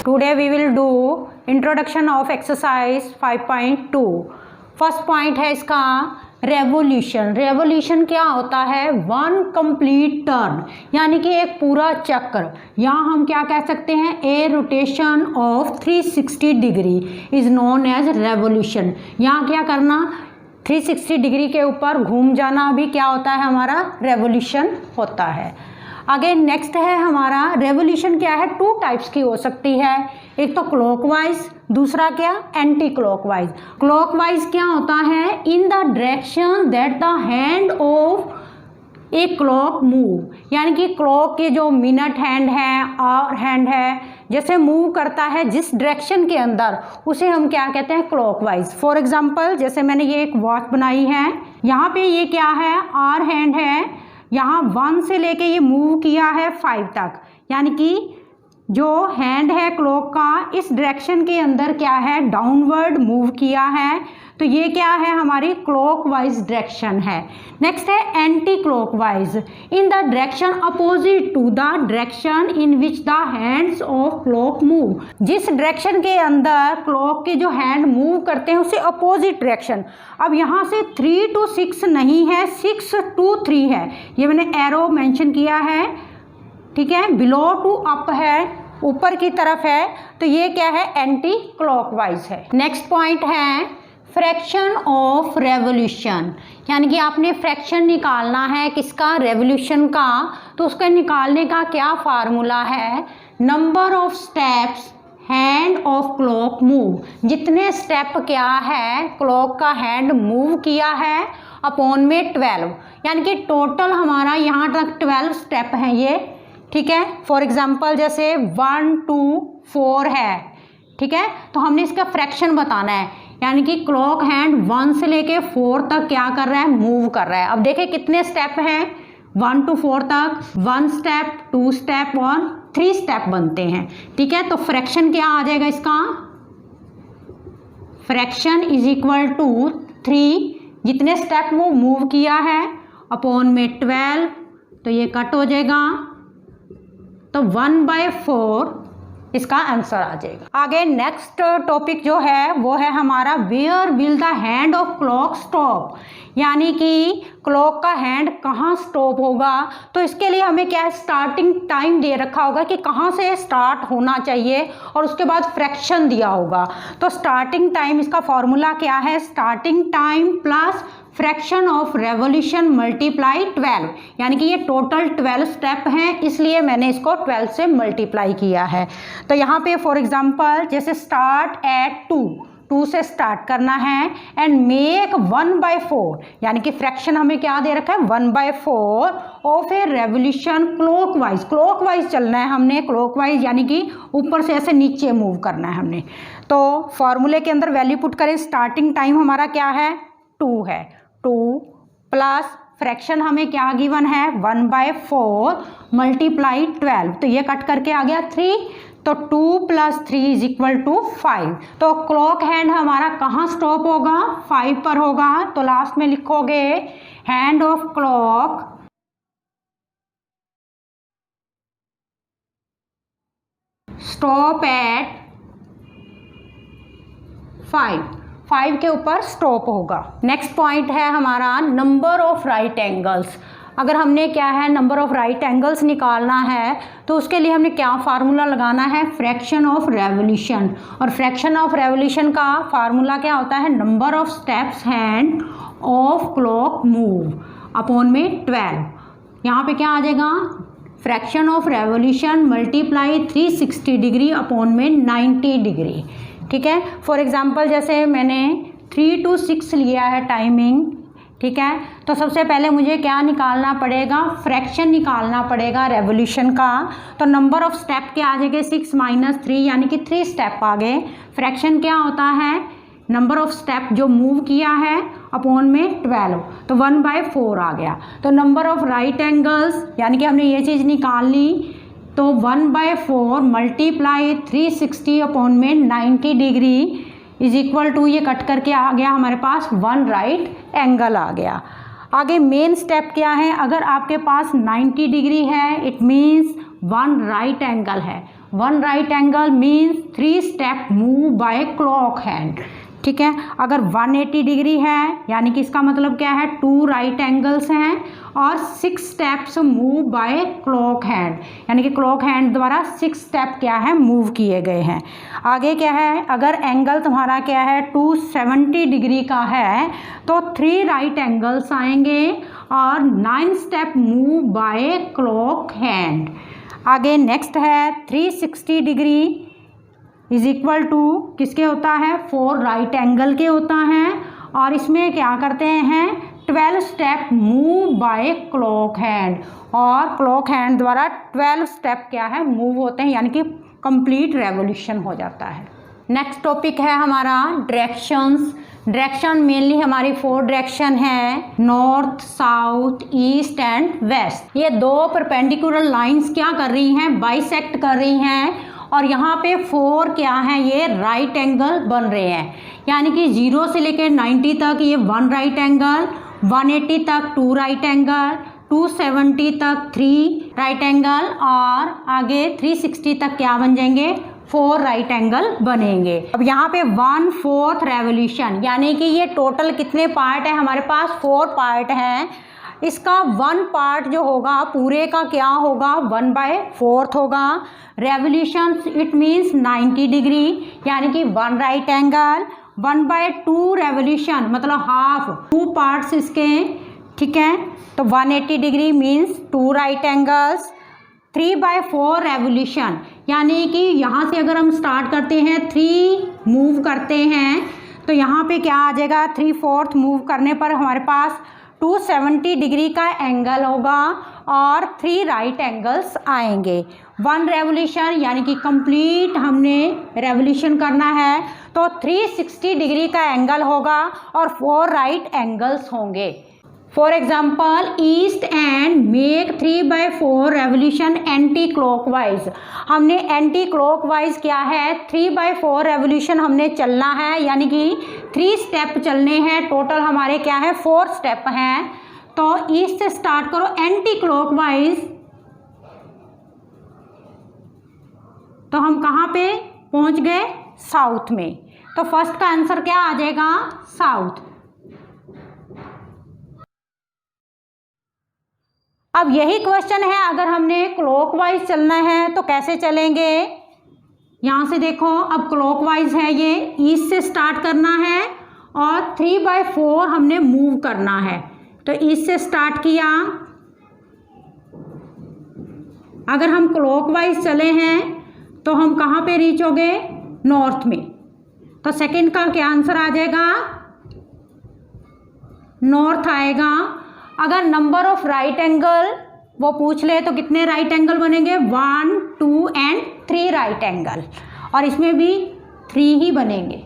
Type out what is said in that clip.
Today we will do introduction of exercise 5.2. First point है इसका revolution. Revolution क्या होता है? वन कंप्लीट टर्न, यानी कि एक पूरा चक्र। यहाँ हम क्या कह सकते हैं? A rotation of 360 degree is known as revolution. यहाँ क्या करना? 360 डिग्री के ऊपर घूम जाना भी क्या होता है? हमारा रेवोल्यूशन होता है। आगे नेक्स्ट है हमारा रेवोल्यूशन क्या है? टू टाइप्स की हो सकती है, एक तो क्लॉकवाइज, दूसरा क्या? Anti clockwise. क्लॉकवाइज क्या होता है? इन the direction that the hand of a clock move, यानी कि क्लॉक के जो मिनट हैंड है और हैंड है जैसे मूव करता है जिस डायरेक्शन के अंदर, उसे हम क्या कहते हैं? क्लॉकवाइज। फॉर एग्जांपल जैसे मैंने ये एक वॉच बनाई है, यहाँ पे ये क्या है? आर हैंड है, यहाँ 1 से लेके ये मूव किया है 5 तक, यानी कि जो हैंड है क्लॉक का इस डायरेक्शन के अंदर क्या है? डाउनवर्ड मूव किया है, तो ये क्या है? हमारी क्लॉकवाइज डायरेक्शन है। नेक्स्ट है anti clockwise, in the direction opposite to the direction in which the hands of clock move. जिस डायरेक्शन के अंदर क्लॉक के जो हैंड मूव करते हैं उसे अपोजिट डायरेक्शन। अब यहाँ से 3 to 6 नहीं है, 6 to 3 है, ये मैंने एरो मेंशन किया है, ठीक है। बिलो टू अप है, ऊपर की तरफ है, तो ये क्या है? एंटी क्लॉकवाइज है। नेक्स्ट पॉइंट है फ्रैक्शन ऑफ रेवोल्यूशन, यानी कि आपने फ्रैक्शन निकालना है किसका? रेवोल्यूशन का। तो उसके निकालने का क्या फार्मूला है? Number of steps hand of clock move, जितने स्टेप क्या है क्लॉक का हैंड मूव किया है अपॉन में 12, यानी कि टोटल हमारा यहाँ तक 12 स्टेप हैं ये, ठीक है। फॉर एग्जाम्पल जैसे 1 to 4 है, ठीक है, तो हमने इसका फ्रैक्शन बताना है, यानी कि क्लॉक हैंड 1 से लेके 4 तक क्या कर रहा है? मूव कर रहा है। अब देखें कितने स्टेप हैं 1 to 4 तक? 1 स्टेप, 2 स्टेप और 3 स्टेप बनते हैं, ठीक है। तो फ्रैक्शन क्या आ जाएगा इसका? फ्रैक्शन इज इक्वल टू 3, जितने स्टेप वो मूव किया है अपॉन में 12, तो ये कट हो जाएगा, तो 1/4 इसका आंसर आ जाएगा। आगे नेक्स्ट टॉपिक जो है वो है हमारा where will the hand of clock stop, यानी कि क्लॉक का हैंड कहाँ स्टॉप होगा। तो इसके लिए हमें क्या स्टार्टिंग टाइम दे रखा होगा कि कहाँ से स्टार्ट होना चाहिए और उसके बाद फ्रैक्शन दिया होगा। तो स्टार्टिंग टाइम, इसका फॉर्मूला क्या है? Starting time plus fraction of revolution multiply 12, यानी कि ये टोटल 12 स्टेप हैं, इसलिए मैंने इसको 12 से मल्टीप्लाई किया है। तो यहाँ पे फॉर एग्जांपल जैसे स्टार्ट एट 2 से स्टार्ट करना है एंड मेक 1/4, यानी कि फ्रैक्शन हमें क्या दे रखा है? 1/4 of A revolution clockwise. Clockwise चलना है हमने, क्लॉकवाइज यानी कि ऊपर से ऐसे नीचे मूव करना है हमने। तो फॉर्मूले के अंदर वैल्यू पुट करें, स्टार्टिंग टाइम हमारा क्या है? 2 है, 2 प्लस फ्रैक्शन हमें क्या गिवन है? 1/4 मल्टीप्लाई 12, तो ये कट करके आ गया 3, तो 2 + 3 इज इक्वल टू 5। तो क्लॉक हैंड हमारा कहाँ स्टॉप होगा? 5 पर होगा, तो लास्ट में लिखोगे hand of clock stop at 5 के ऊपर स्टॉप होगा। नेक्स्ट पॉइंट है हमारा नंबर ऑफ राइट एंगल्स। अगर हमने क्या है? नंबर ऑफ राइट एंगल्स निकालना है, तो उसके लिए हमने क्या फार्मूला लगाना है? Fraction of revolution. और फ्रैक्शन ऑफ रेवोल्यूशन का फार्मूला क्या होता है? Number of steps hand of clock move upon में 12। यहाँ पे क्या आ जाएगा? Fraction of revolution multiply 360 degree upon में 90 डिग्री, ठीक है। फॉर एग्जांपल जैसे मैंने 3 to 6 लिया है टाइमिंग, ठीक है, तो सबसे पहले मुझे क्या निकालना पड़ेगा? फ्रैक्शन निकालना पड़ेगा रेवोल्यूशन का। तो नंबर ऑफ स्टेप क्या आ जाएंगे? 6 - 3, यानी कि 3 स्टेप आ गए। फ्रैक्शन क्या होता है? नंबर ऑफ स्टेप जो मूव किया है अपॉन में 12, तो 1/4 आ गया। तो नंबर ऑफ राइट एंगल्स, यानी कि हमने ये चीज़ निकाल ली, तो 1/4 मल्टीप्लाई 360 अपॉन में 90 डिग्री इज इक्वल टू, ये कट करके आ गया हमारे पास 1 राइट एंगल आ गया। आगे मेन स्टेप क्या है? अगर आपके पास 90 डिग्री है, इट मीन्स 1 राइट एंगल है। One right angle means 3 step move by clock hand, ठीक है। अगर 180 डिग्री है यानी कि इसका मतलब क्या है, 2 राइट एंगल्स हैं और 6 steps move by clock hand, यानी कि क्लॉक हैंड द्वारा 6 स्टेप क्या है मूव किए गए हैं। आगे क्या है, अगर एंगल तुम्हारा क्या है 270 डिग्री का है तो 3 राइट एंगल्स आएंगे और 9 step move by clock hand. आगे नेक्स्ट है 360 डिग्री इज इक्वल टू किसके होता है, 4 राइट एंगल के होता है और इसमें क्या करते हैं 12 step move by clock hand, और क्लॉक हैंड द्वारा 12 स्टेप क्या है मूव होते हैं, यानी कि कंप्लीट रेवोल्यूशन हो जाता है। नेक्स्ट टॉपिक है हमारा डायरेक्शंस। डायरेक्शन मेनली हमारी 4 डायरेक्शन है, north, south, east and west. ये 2 परपेंडिकुलर लाइंस क्या कर रही हैं, बाइसेक्ट कर रही हैं और यहाँ पे 4 क्या है, ये राइट एंगल बन रहे हैं, यानी कि 0 से लेकर 90 तक ये 1 राइट एंगल, 180 तक 2 राइट एंगल, 270 तक 3 राइट एंगल और आगे 360 तक क्या बन जाएंगे, 4 राइट एंगल बनेंगे। अब यहाँ पे 1/4 रेवोल्यूशन, यानी कि ये टोटल कितने पार्ट है हमारे पास, 4 पार्ट हैं। इसका 1 पार्ट जो होगा पूरे का क्या होगा, 1/4 होगा। रेवोल्यूशन इट मीन्स 90 डिग्री, यानी कि 1 राइट एंगल। 1/2 रेवोल्यूशन मतलब हाफ, 2 पार्ट्स इसके, ठीक है। तो 180 degree means 2 right angles. 3/4 revolution, यानी कि यहाँ से अगर हम स्टार्ट करते हैं 3 मूव करते हैं तो यहाँ पे क्या आ जाएगा, 3/4 मूव करने पर हमारे पास 270 डिग्री का एंगल होगा और 3 राइट एंगल्स आएंगे। 1 रेवोल्यूशन यानी कि कंप्लीट हमने रेवोल्यूशन करना है तो 360 डिग्री का एंगल होगा और 4 राइट एंगल्स होंगे। For example east and make 3/4 revolution anti clockwise. हमने एंटी क्लॉकवाइज क्या है, 3/4 रेवोल्यूशन हमने चलना है, यानी कि 3 स्टेप चलने हैं। टोटल हमारे क्या है 4 स्टेप हैं। तो ईस्ट से स्टार्ट करो एंटी क्लॉकवाइज, तो हम कहाँ पे पहुँच गए, साउथ में। तो फर्स्ट का आंसर क्या आ जाएगा, साउथ। अब यही क्वेश्चन है, अगर हमने क्लॉकवाइज चलना है तो कैसे चलेंगे। यहाँ से देखो, अब क्लॉकवाइज है, ये ईस्ट से स्टार्ट करना है और 3/4 हमने मूव करना है। तो ईस्ट से स्टार्ट किया, अगर हम क्लॉकवाइज चले हैं तो हम कहाँ पे रीच हो गए, नॉर्थ में। तो सेकंड का क्या आंसर आ जाएगा, नॉर्थ आएगा। अगर नंबर ऑफ राइट एंगल वो पूछ ले तो कितने राइट एंगल बनेंगे, 1, 2 एंड 3 राइट एंगल, और इसमें भी 3 ही बनेंगे।